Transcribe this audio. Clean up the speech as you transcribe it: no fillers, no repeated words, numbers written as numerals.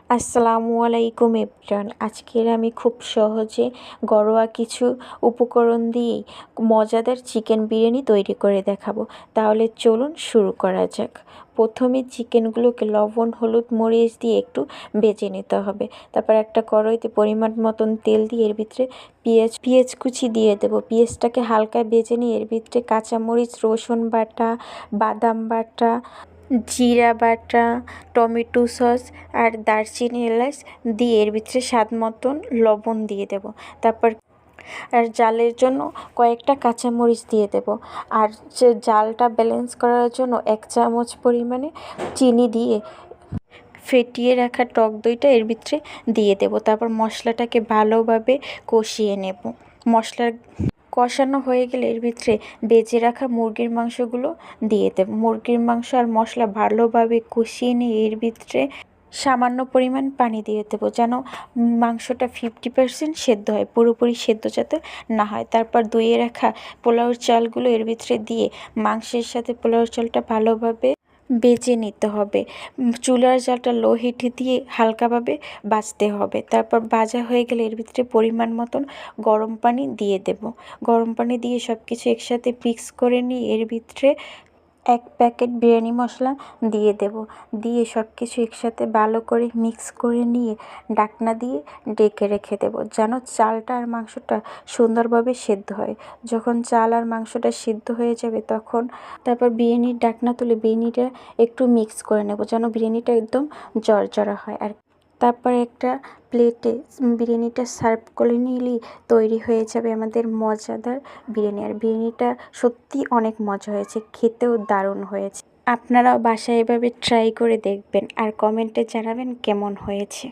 আসসালামু আলাইকুম এভরিওয়ান। আজকের আমি খুব সহজে ঘরোয়া কিছু উপকরণ দিয়েই মজাদার চিকেন বিরিয়ানি তৈরি করে দেখাবো। তাহলে চলুন শুরু করা যাক। প্রথমে চিকেনগুলোকে লবণ, হলুদ, মরিচ দিয়ে একটু ভেজে নিতে হবে। তারপর একটা কড়াইতে পরিমাণ মতন তেল দিয়ে এর ভিতরে পেঁয়াজ কুচি দিয়ে দেবো। পেঁয়াজটাকে হালকা ভেজে নিয়ে এর ভিতরে কাঁচামরিচ, রসুন বাটা, বাদাম বাটা, জিরা বাটা, টমেটো সস আর দারচিনি, এলাচ দিয়ে এর ভিতরে স্বাদ মতন লবণ দিয়ে দেব। তারপর জালের জন্য কয়েকটা কাঁচামরিচ দিয়ে দেব। আর যে জালটা ব্যালেন্স করার জন্য 1 চামচ পরিমাণে চিনি দিয়ে ফেটিয়ে রাখা টক দইটা এর ভিতরে দিয়ে দেব। তারপর মশলাটাকে ভালোভাবে কষিয়ে নেব। মশলার কষানো হয়ে গেলে এর ভিতরে বেজে রাখা মুরগির মাংসগুলো দিয়ে দেব। মুরগির মাংস আর মশলা ভালোভাবে কষিয়ে নিয়ে এর ভিতরে সামান্য পরিমাণ পানি দিয়ে দেবো, যেন মাংসটা 50% সেদ্ধ হয়, পুরোপুরি সেদ্ধ যাতে না হয়। তারপর ধুয়ে রাখা পোলাওর চালগুলো এর ভিতরে দিয়ে মাংসের সাথে পোলাওর চালটা ভালোভাবে বেজে নিতে হবে। চুলার জালটা লো হিটে দিয়ে হালকাভাবে ভাজতে হবে। তারপর ভাজা হয়ে গেলে এর ভিতরে পরিমাণ মতন গরম পানি দিয়ে দেব। গরম পানি দিয়ে সব কিছু একসাথে মিক্স করে নিয়ে এর ভিতরে 1 প্যাকেট বিরিয়ানি মশলা দিয়ে দেব। দিয়ে সব কিছু একসাথে ভালো করে মিক্স করে নিয়ে ঢাকনা দিয়ে ঢেকে রেখে দেব, যেন চালটা আর মাংসটা সুন্দরভাবে সেদ্ধ হয়। যখন চাল আর মাংসটা সিদ্ধ হয়ে যাবে তখন তারপর বিরিয়ানির ঢাকনা তুলে বিরিয়ানিটা একটু মিক্স করে নেব, যেন বিরিয়ানিটা একদম জড়জড়া হয়। আর তারপর একটা প্লেটে বিরিয়ানিটা সার্ভ করে নিলেই তৈরি হয়ে যাবে আমাদের মজাদার বিরিয়ানি। আর বিরিয়ানিটা সত্যি অনেক মজা হয়েছে, খেতেও দারুণ হয়েছে। আপনারাও বাসায় এভাবে ট্রাই করে দেখবেন আর কমেন্টে জানাবেন কেমন হয়েছে।